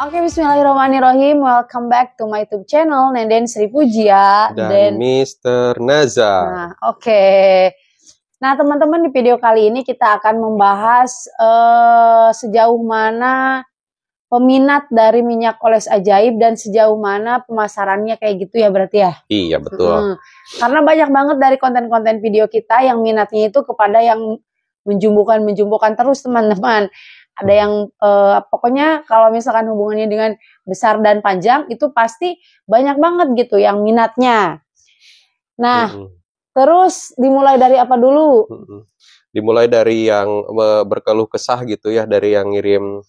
Oke, bismillahirrahmanirrahim. Welcome back to my YouTube channel, Nenden Sri Pujia dan Mr. Naza. Nah, oke. Nah, teman-teman, di video kali ini kita akan membahas sejauh mana peminat dari minyak oles ajaib dan sejauh mana pemasarannya kayak gitu ya berarti ya? Iya, betul. Karena banyak banget dari konten-konten video kita yang minatnya itu kepada yang menjumbukan terus, teman-teman. Ada yang pokoknya kalau misalkan hubungannya dengan besar dan panjang itu pasti banyak banget gitu yang minatnya. Nah, terus dimulai dari apa dulu? Dimulai dari yang berkeluh kesah gitu ya, dari yang ngirim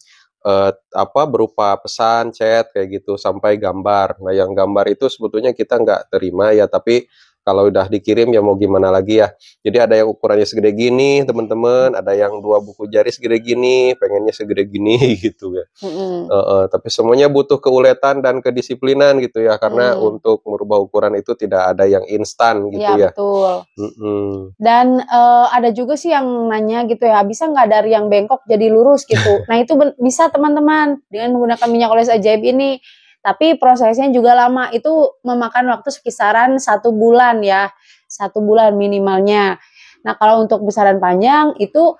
berupa pesan, chat kayak gitu sampai gambar. Nah, yang gambar itu sebetulnya kita nggak terima ya, tapi kalau udah dikirim ya mau gimana lagi ya. Jadi ada yang ukurannya segede gini, teman-teman, ada yang 2 buku jari segede gini, pengennya segede gini gitu ya. Tapi semuanya butuh keuletan dan kedisiplinan gitu ya, karena untuk merubah ukuran itu tidak ada yang instan gitu ya. Betul. Dan ada juga sih yang nanya gitu ya, bisa nggak dari yang bengkok jadi lurus gitu? Nah itu bisa teman-teman dengan menggunakan minyak oles ajaib ini. Tapi prosesnya juga lama, itu memakan waktu sekisaran 1 bulan ya, 1 bulan minimalnya. Nah kalau untuk besaran panjang itu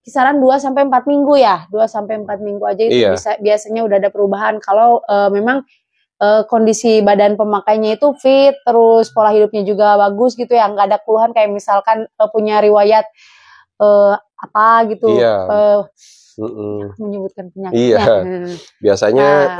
kisaran 2-4 minggu ya, 2-4 minggu aja itu bisa, biasanya udah ada perubahan. Kalau memang kondisi badan pemakainya itu fit, terus pola hidupnya juga bagus gitu ya, nggak ada keluhan kayak misalkan punya riwayat apa gitu. Menyebutkan penyakitnya. Iya, biasanya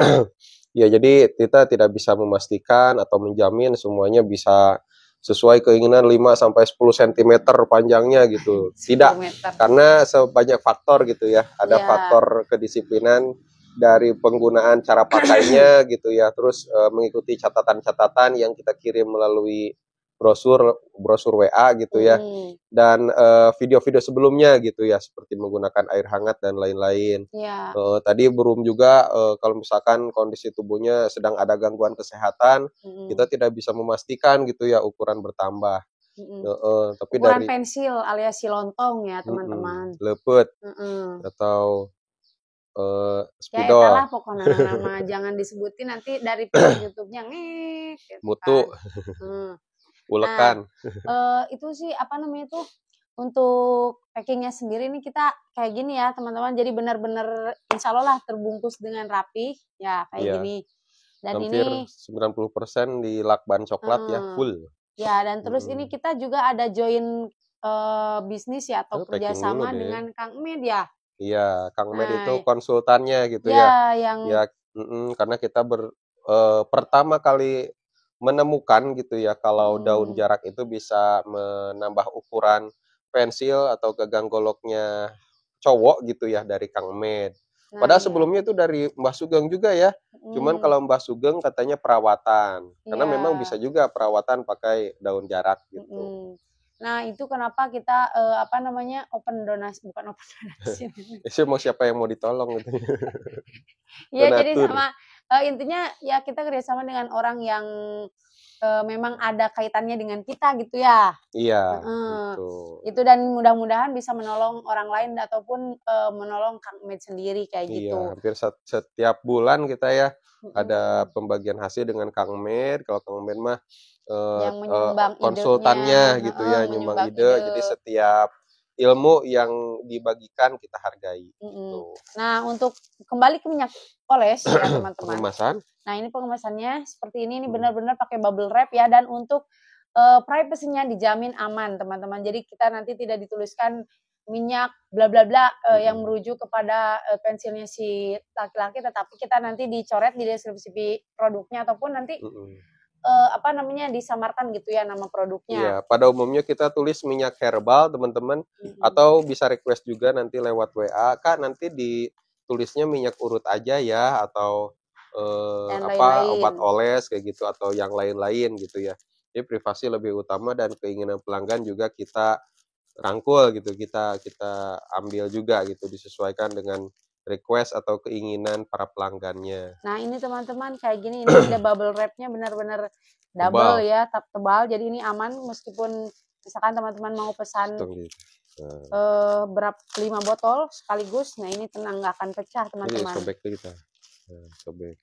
ya jadi kita tidak bisa memastikan atau menjamin semuanya bisa sesuai keinginan 5-10 cm panjangnya gitu. Tidak, karena sebanyak faktor gitu ya. Ada faktor kedisiplinan dari penggunaan cara pakainya gitu ya. Terus mengikuti catatan-catatan yang kita kirim melalui brosur WA gitu ya, dan video-video sebelumnya gitu ya, seperti menggunakan air hangat dan lain-lain. Tadi belum juga kalau misalkan kondisi tubuhnya sedang ada gangguan kesehatan, kita tidak bisa memastikan gitu ya ukuran bertambah. Tapi ukuran dari pensil alias si lontong ya teman-teman, lepet atau spidol. Ya itulah pokoknya nama jangan disebutin nanti dari YouTube-nya gitu mutu kan. Ulekan. Nah, itu sih apa namanya itu, untuk packingnya sendiri nih kita kayak gini ya teman-teman, jadi benar-benar insya Allah lah terbungkus dengan rapi ya kayak gini. Dan hampir ini 90% di lakban coklat ya, full. Ya, dan terus ini kita juga ada join bisnis ya atau kerjasama dengan Kang Med ya. Iya, Kang Med itu konsultannya gitu ya. Karena kita pertama kali menemukan gitu ya kalau daun jarak itu bisa menambah ukuran pensil atau gagang goloknya cowok gitu ya, dari Kang Med. Padahal sebelumnya itu dari Mbah Sugeng juga ya. Cuman kalau Mbah Sugeng katanya perawatan. Karena memang bisa juga perawatan pakai daun jarak gitu. Nah itu kenapa kita open donasi, bukan open donasi. Mau siapa yang mau ditolong gitu. Iya, jadi sama intinya ya kita kerjasama dengan orang yang memang ada kaitannya dengan kita gitu ya. Iya, gitu. Itu dan mudah-mudahan bisa menolong orang lain ataupun menolong Kang Med sendiri kayak gitu. Iya, hampir setiap bulan kita ya ada pembagian hasil dengan Kang Med. Kalau Kang Med mah yang menyumbang konsultannya gitu ya, nyumbang ide. Jadi setiap ilmu yang dibagikan kita hargai. Gitu. Nah, untuk kembali ke minyak oles ya teman-teman. Pengemasan. Nah, ini pengemasannya seperti ini benar-benar pakai bubble wrap ya, dan untuk privacy-nya dijamin aman teman-teman. Jadi kita nanti tidak dituliskan minyak bla bla bla yang merujuk kepada pensilnya si laki-laki, tetapi kita nanti dicoret di deskripsi produknya ataupun nanti disamarkan gitu ya nama produknya. Iya, pada umumnya kita tulis minyak herbal teman-teman, atau bisa request juga nanti lewat WA, Kak nanti ditulisnya minyak urut aja ya, atau obat oles kayak gitu, atau yang lain-lain gitu ya. Jadi privasi lebih utama dan keinginan pelanggan juga kita rangkul gitu, kita ambil juga gitu, disesuaikan dengan request atau keinginan para pelanggannya. Nah ini teman-teman kayak gini, ini ada bubble wrap-nya benar-benar double ya, tebal. Jadi ini aman meskipun misalkan teman-teman mau pesan berapa 5 botol sekaligus. Nah ini tenang, nggak akan pecah teman-teman. Ini sobek kita. Sobek.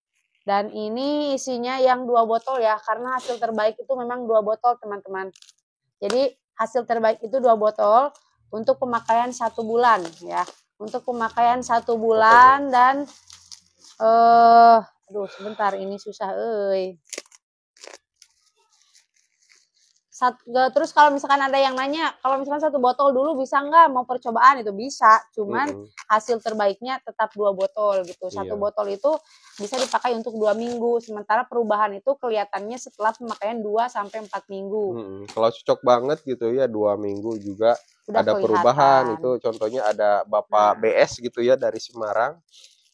Dan ini isinya yang 2 botol ya, karena hasil terbaik itu memang 2 botol teman-teman. Jadi hasil terbaik itu 2 botol untuk pemakaian 1 bulan ya. Untuk pemakaian 1 bulan dan aduh sebentar ini susah terus kalau misalkan ada yang nanya, kalau misalkan 1 botol dulu bisa nggak mau percobaan, itu bisa, cuman hasil terbaiknya tetap 2 botol gitu. 1 botol itu bisa dipakai untuk 2 minggu, sementara perubahan itu kelihatannya setelah pemakaian 2-4 minggu. Kalau cocok banget gitu ya 2 minggu juga udah ada kelihatan perubahan. Itu contohnya ada Bapak BS gitu ya dari Semarang,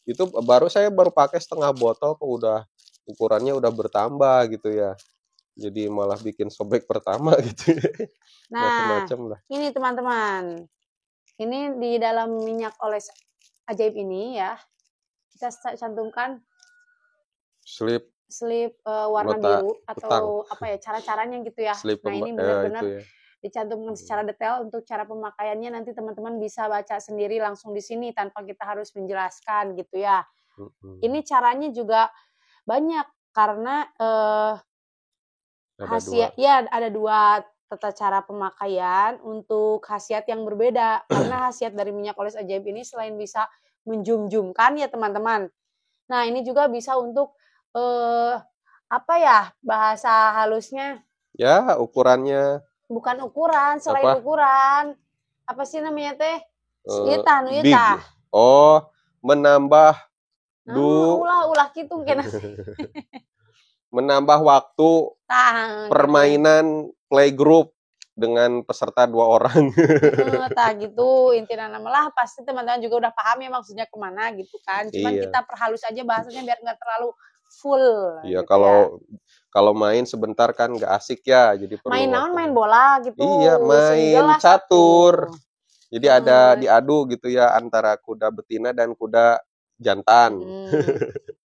itu saya baru pakai setengah botol kok udah ukurannya udah bertambah gitu ya. Jadi malah bikin sobek pertama gitu. Nah, macam-macam lah. Ini teman-teman. Ini di dalam minyak oles ajaib ini ya. Kita cantumkan slip warna biru atau apa ya, cara-caranya gitu ya. Nah, ini benar-benar dicantumkan secara detail untuk cara pemakaiannya, nanti teman-teman bisa baca sendiri langsung di sini tanpa kita harus menjelaskan gitu ya. Ini caranya juga banyak karena ada 2 tata cara pemakaian untuk khasiat yang berbeda. Karena khasiat dari minyak oles ajaib ini selain bisa menjum-jumkan ya teman-teman. Nah ini juga bisa untuk apa ya bahasa halusnya? Ya ukurannya. Bukan ukuran, selain ukuran. Apa sih namanya teh? Oh, menambah ulah gitu kena. Menambah waktu permainan playgroup dengan peserta 2 orang. Gitu intinya malah pasti teman-teman juga udah paham ya maksudnya kemana gitu kan. Cuman kita perhalus aja bahasanya biar nggak terlalu full. Iya gitu kalau main sebentar kan nggak asik ya, jadi perlu main bola gitu. Iya main catur. Jadi ada diadu gitu ya antara kuda betina dan kuda jantan.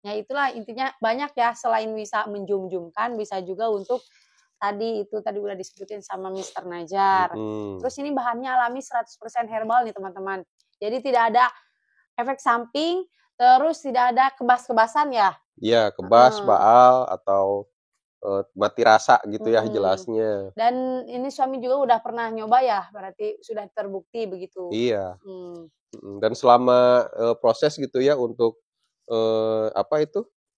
Ya itulah intinya banyak ya, selain bisa menjum-jumkan bisa juga untuk tadi udah disebutin sama Mr. Najar. Terus ini bahannya alami 100% herbal nih teman-teman. Jadi tidak ada efek samping, terus tidak ada kebas-kebasan ya. Iya, kebas, baal atau mati rasa gitu ya jelasnya. Dan ini suami juga udah pernah nyoba ya, berarti sudah terbukti begitu. Iya. Dan selama proses gitu ya untuk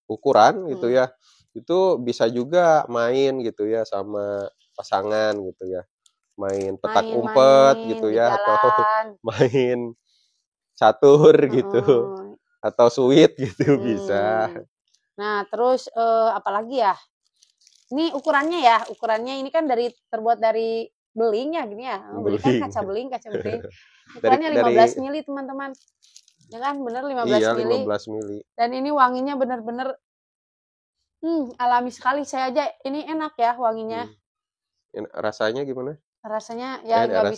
ukuran gitu ya, itu bisa juga main gitu ya sama pasangan gitu ya, main petak umpet gitu ya, atau main catur gitu, atau suit gitu bisa. Nah terus apalagi ya, ini ukurannya ini kan terbuat dari beling ya gini ya, beling kan kaca beling. Ukurannya 15 mili teman-teman. Ya kan bener 15 mili. 15 mili. Dan ini wanginya bener-bener alami sekali. Saya aja ini enak ya wanginya. Rasanya gimana? Rasanya ya nggak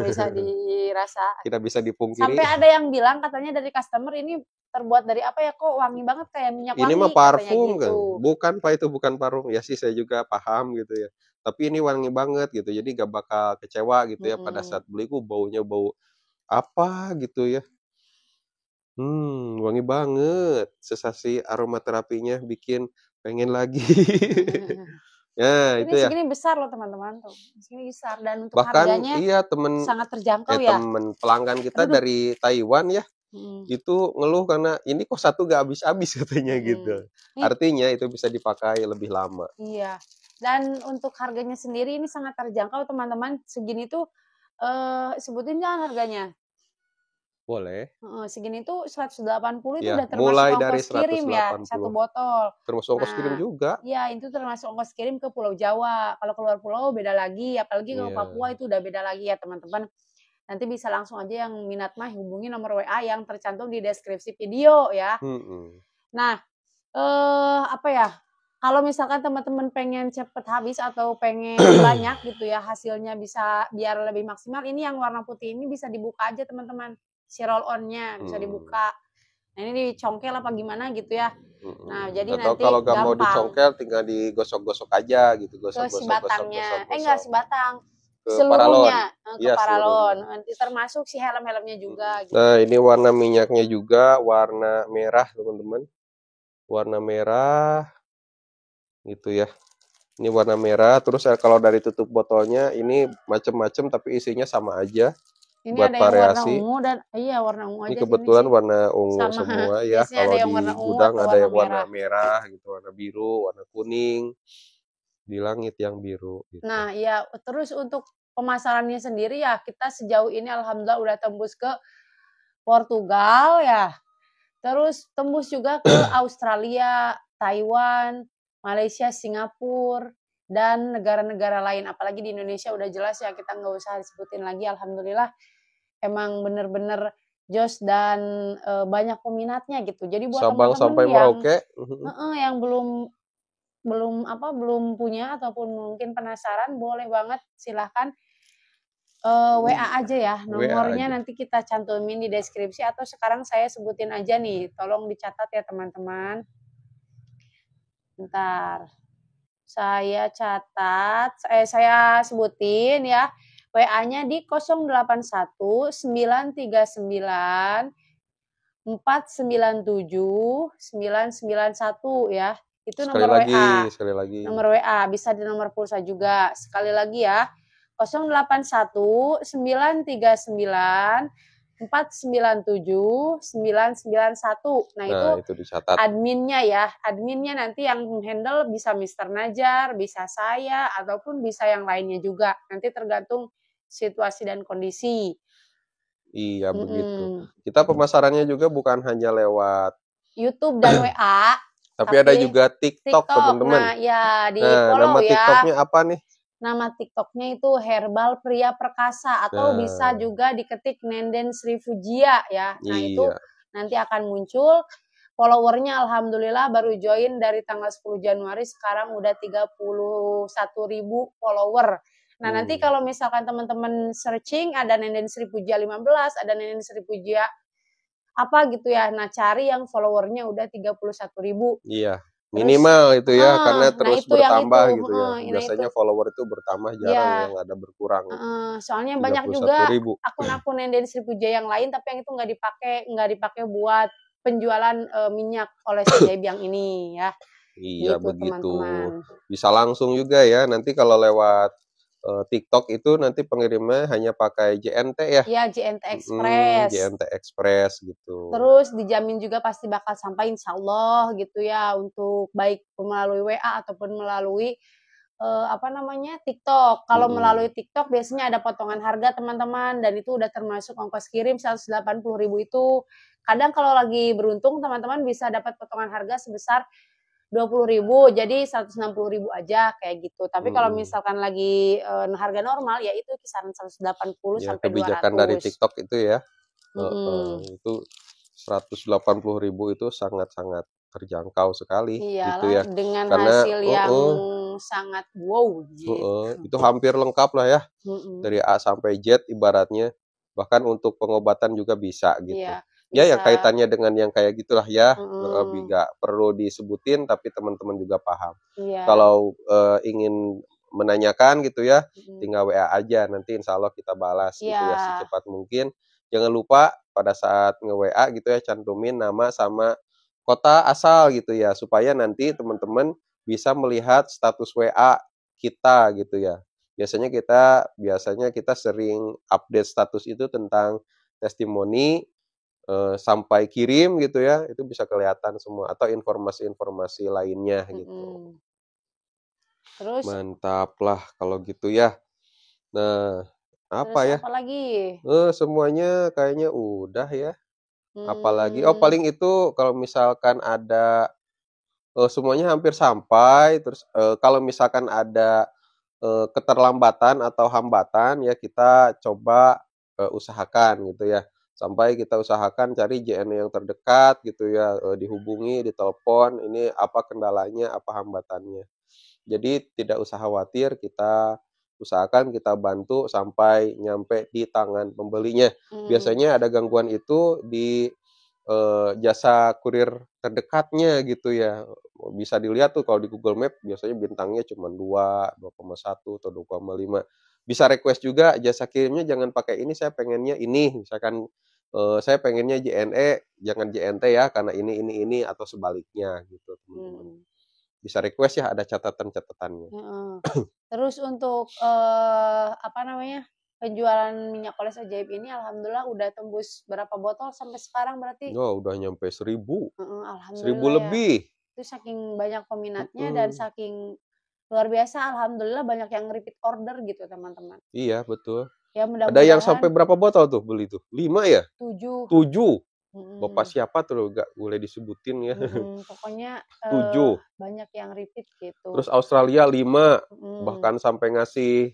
bisa dirasa. Tidak bisa dipungkiri. Sampai ada yang bilang katanya dari customer ini terbuat dari apa ya, kok wangi banget kayak minyak wangi. Ini mah parfum gitu. Kan? Bukan Pak, itu bukan parfum. Ya sih saya juga paham gitu ya. Tapi ini wangi banget gitu. Jadi gak bakal kecewa gitu ya pada saat beli, baunya bau apa gitu ya. Wangi banget. Sensasi aromaterapinya bikin pengen lagi. Ya, ini itu ya. Segini besar loh teman-teman tuh. Segini besar dan untuk bahkan harganya sangat terjangkau ya. Temen pelanggan kita dari Taiwan ya. Itu ngeluh karena ini kok satu gak habis-habis katanya gitu. Artinya itu bisa dipakai lebih lama. Iya. Dan untuk harganya sendiri ini sangat terjangkau teman-teman. Segini tuh sebutin jangan harganya. Boleh. Segini tuh 180 itu ya, udah termasuk mulai ongkos dari kirim ya, 1 botol. Termasuk ongkos kirim juga. Iya, itu termasuk ongkos kirim ke Pulau Jawa. Kalau keluar pulau beda lagi, apalagi ke Papua itu udah beda lagi ya teman-teman. Nanti bisa langsung aja yang minat mah hubungi nomor WA yang tercantum di deskripsi video ya. Nah, apa ya? Kalau misalkan teman-teman pengen cepet habis atau pengen banyak gitu ya, hasilnya bisa biar lebih maksimal, ini yang warna putih ini bisa dibuka aja teman-teman. Si roll on-nya bisa dibuka. Nah ini dicongkel apa gimana gitu ya. Nah jadi atau nanti kalau gak gampang. Mau dicongkel tinggal digosok-gosok aja gitu. Ke si batangnya. Enggak si batang. paralon. Seluruhnya ke Iya, paralon. seluruhnya. Nanti termasuk si helm-helmnya juga gitu. Nah, ini warna minyaknya juga warna merah, teman-teman. Warna merah gitu ya. Ini warna merah, terus kalau dari tutup botolnya ini macam-macam tapi isinya sama aja. Ini Buat ada yang warna variasi. ungu dan iya warna ungu Ini aja kebetulan sih. warna ungu Sama. semua ya. Biasanya ada Kalau yang di warna ungu gudang atau ada warna yang warna merah. merah gitu, warna biru, warna kuning. Di langit yang biru gitu. Nah, ya terus untuk pemasarannya sendiri ya kita sejauh ini alhamdulillah udah tembus ke Portugal ya. Terus tembus juga ke Australia, Taiwan, Malaysia, Singapura, dan negara-negara lain. Apalagi di Indonesia udah jelas ya kita nggak usah disebutin lagi. Alhamdulillah emang bener-bener jos dan banyak peminatnya gitu. Jadi buat Sabang teman-teman sampai yang Merauke. yang belum punya ataupun mungkin penasaran boleh banget silahkan WA aja ya, nomornya WA aja. nanti kita cantumin di deskripsi atau sekarang saya sebutin aja nih, tolong dicatat ya teman-teman. Bentar, saya catat, saya sebutin ya, WA-nya di 081 939 497 991 ya. Itu Sekali nomor lagi, WA. sekali lagi. Nomor WA, bisa di nomor pulsa juga. Sekali lagi ya. 081 939 497 991. Nah, itu dicatat. adminnya ya. Adminnya nanti yang handle bisa Mr. Najar, bisa saya, ataupun bisa yang lainnya juga. Nanti tergantung situasi dan kondisi. Iya, begitu. Kita pemasarannya juga bukan hanya lewat YouTube dan WA. tapi ada juga TikTok, teman-teman. Nah, ya di Nah, follow nama ya. TikToknya apa nih? Nama TikToknya itu Herbal Pria Perkasa atau bisa juga diketik Nenden Sri Fujia ya. Nah, itu nanti akan muncul. Followernya alhamdulillah baru join dari tanggal 10 Januari, sekarang udah 31.000 follower. Nah, nanti kalau misalkan teman-teman searching ada Nenden Sri Fujia 15, ada Nenden Sri Fujia apa gitu ya. Nah, cari yang followernya udah 31.000. Iya. Minimal itu ya, karena terus bertambah gitu ya. Biasanya follower itu bertambah, jarang yang ada berkurang. Soalnya banyak juga akun-akun Nenden Sri Fujia yang lain, tapi yang itu nggak dipakai buat penjualan minyak oleh Ajaib yang ini ya. Iya, gitu, begitu. Teman-teman. Bisa langsung juga ya. Nanti kalau lewat TikTok itu nanti pengirimnya hanya pakai JNT ya. Iya, JNT Express. JNT Express gitu. Terus dijamin juga pasti bakal sampai insya Allah gitu ya, untuk baik melalui WA ataupun melalui TikTok. Kalau melalui TikTok biasanya ada potongan harga teman-teman, dan itu udah termasuk ongkos kirim 180.000 itu. Kadang kalau lagi beruntung teman-teman bisa dapat potongan harga sebesar 20.000, jadi 160.000 aja kayak gitu. Tapi kalau misalkan lagi harga normal ya itu kisaran 180 ya, sampai 200. Kebijakan dari TikTok itu ya. Itu 180.000 itu sangat-sangat terjangkau sekali. Iyalah, gitu ya. dengan Karena hasil yang sangat wow gitu. Itu hampir lengkap lah ya. Dari A sampai Z ibaratnya. Bahkan untuk pengobatan juga bisa gitu. Iya, ya yang kaitannya dengan yang kayak gitulah ya. Nggak perlu disebutin tapi teman-teman juga paham. Kalau ingin menanyakan gitu ya, tinggal WA aja, nanti insya Allah kita balas gitu ya secepat mungkin. Jangan lupa pada saat nge-WA gitu ya, cantumin nama sama kota asal gitu ya, supaya nanti teman-teman bisa melihat status WA kita gitu ya. Biasanya kita sering update status itu tentang testimoni sampai kirim gitu ya, itu bisa kelihatan semua, atau informasi-informasi lainnya gitu. Terus mantap lah kalau gitu ya. Nah, apa ya? Apalagi? Semuanya kayaknya udah ya. Apalagi paling itu kalau misalkan ada semuanya hampir sampai. Terus kalau misalkan ada keterlambatan atau hambatan ya kita coba usahakan gitu ya. Sampai kita usahakan cari JN yang terdekat gitu ya, dihubungi, ditelepon, ini apa kendalanya, apa hambatannya. Jadi tidak usah khawatir, kita usahakan kita bantu sampai nyampe di tangan pembelinya. Biasanya ada gangguan itu di jasa kurir terdekatnya gitu ya. Bisa dilihat tuh kalau di Google Map biasanya bintangnya cuma 2, 2,1 atau 2,5. bisa request juga jasa kirimnya jangan pakai ini, saya pengennya ini, misalkan saya pengennya JNE jangan JNT ya karena ini atau sebaliknya gitu teman-teman. Bisa request ya, ada catatan-catatannya. Terus untuk apa namanya, penjualan minyak oles ajaib ini alhamdulillah udah tembus berapa botol sampai sekarang berarti? Oh, udah nyampe 1.000. 1.000 Alhamdulillah ya. lebih. Itu saking banyak peminatnya dan saking luar biasa, alhamdulillah banyak yang repeat order gitu teman-teman. Iya betul. Ya Ada yang mudah-mudahan sampai berapa botol tuh beli tuh? 5 ya? 7. 7. Bapak siapa tuh gak boleh disebutin ya. Pokoknya 7. banyak yang repeat gitu. Terus Australia 5. Bahkan sampai ngasih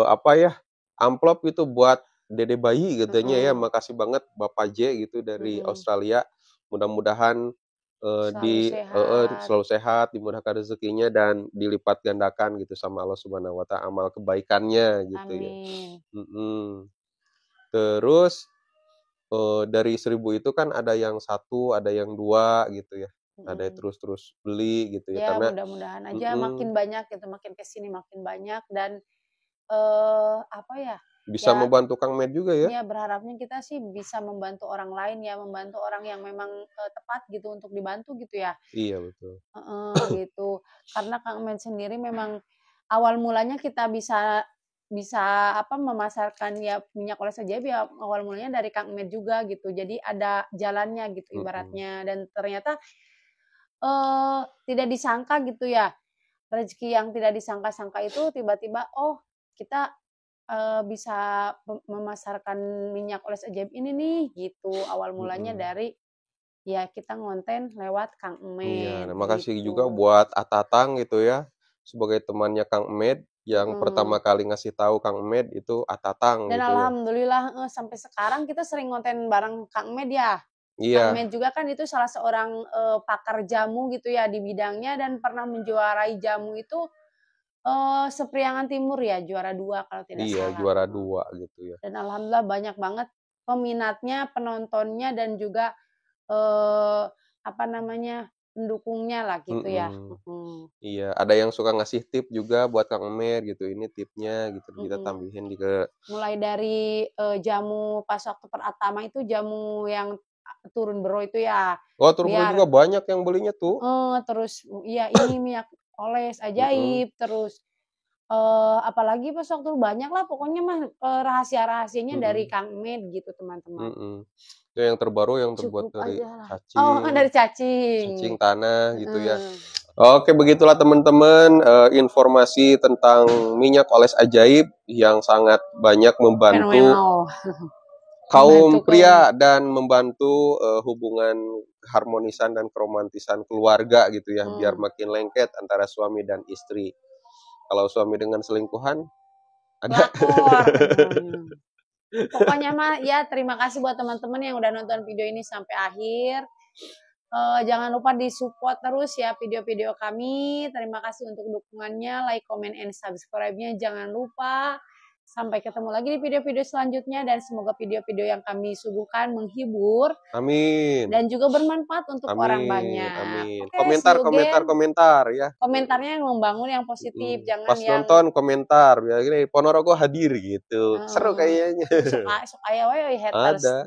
apa ya, amplop itu buat dede bayi katanya ya. Makasih banget Bapak J gitu dari Australia. Mudah-mudahan selalu sehat, dimudahkan rezekinya dan dilipat gandakan gitu sama Allah Subhanahu wa Ta'ala amal kebaikannya gitu. Amin. Ya. Terus dari 1.000 itu kan ada yang 1, ada yang 2 gitu ya. Ada terus beli gitu ya. Ya karena mudah-mudahan aja makin banyak gitu, makin kesini makin banyak dan apa ya? Bisa ya, membantu Kang Med juga ya. Ya berharapnya kita sih bisa membantu orang lain ya, membantu orang yang memang tepat gitu untuk dibantu gitu ya. Iya betul. Gitu. Karena Kang Med sendiri memang awal mulanya kita bisa apa memasarkan ya minyak oles ajaib ya awal mulanya dari Kang Med juga gitu. Jadi ada jalannya gitu ibaratnya dan ternyata tidak disangka gitu ya. Rezeki yang tidak disangka-sangka itu tiba-tiba oh kita bisa memasarkan minyak oles ajaib ini nih gitu. Awal mulanya dari ya kita ngonten lewat Kang Med. Iya, nah makasih gitu juga buat Atatang gitu ya. Sebagai temannya Kang Med yang pertama kali ngasih tahu Kang Med itu Atatang dan gitu alhamdulillah sampai sekarang kita sering ngonten bareng Kang Med ya. Iya. Kang Med juga kan itu salah seorang pakar jamu gitu ya di bidangnya dan pernah menjuarai jamu itu Sepriangan Timur ya, juara 2 kalau tidak salah. Iya, juara 2 gitu ya. Dan alhamdulillah banyak banget peminatnya, penontonnya dan juga apa namanya, pendukungnya lah gitu ya. Iya, ada yang suka ngasih tip juga buat Kang Med gitu, ini tipnya gitu, kita tambahin di ke mulai dari jamu pas waktu pratama itu jamu yang turun bero itu ya. Oh, turun bero juga banyak yang belinya tuh. Terus iya ini minyak oles ajaib, terus apalagi pas waktu banyak lah pokoknya mah rahasia-rahasianya dari Kang Med gitu teman-teman. Itu yang terbaru yang terbuat dari cacing. Oh, dari cacing. Cacing tanah gitu ya. Oke, begitulah teman-teman informasi tentang minyak oles ajaib yang sangat banyak membantu kaum pria dan membantu hubungan keharmonisan dan keromantisan keluarga gitu ya, biar makin lengket antara suami dan istri. Kalau suami dengan selingkuhan ada pokoknya mah ya terima kasih buat teman-teman yang udah nonton video ini sampai akhir. Jangan lupa di-support terus ya video-video kami. Terima kasih untuk dukungannya, like, comment, and subscribe-nya. Jangan lupa. Sampai ketemu lagi di video-video selanjutnya dan semoga video-video yang kami suguhkan menghibur. Amin. Dan juga bermanfaat untuk orang banyak. Amin. Komentar ya. Komentarnya yang membangun, yang positif, jangan pas yang nonton komentar ya gini, Ponorogo hadir gitu. Seru kayaknya. Supaya haters. Ada.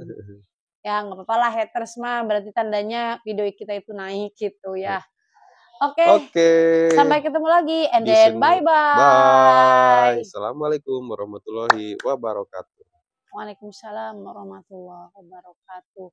Ya nggak apa-apa lah haters mah berarti tandanya video kita itu naik gitu ya. Oke. Sampai ketemu lagi and then bye. Bye. Assalamualaikum warahmatullahi wabarakatuh. Waalaikumsalam warahmatullahi wabarakatuh.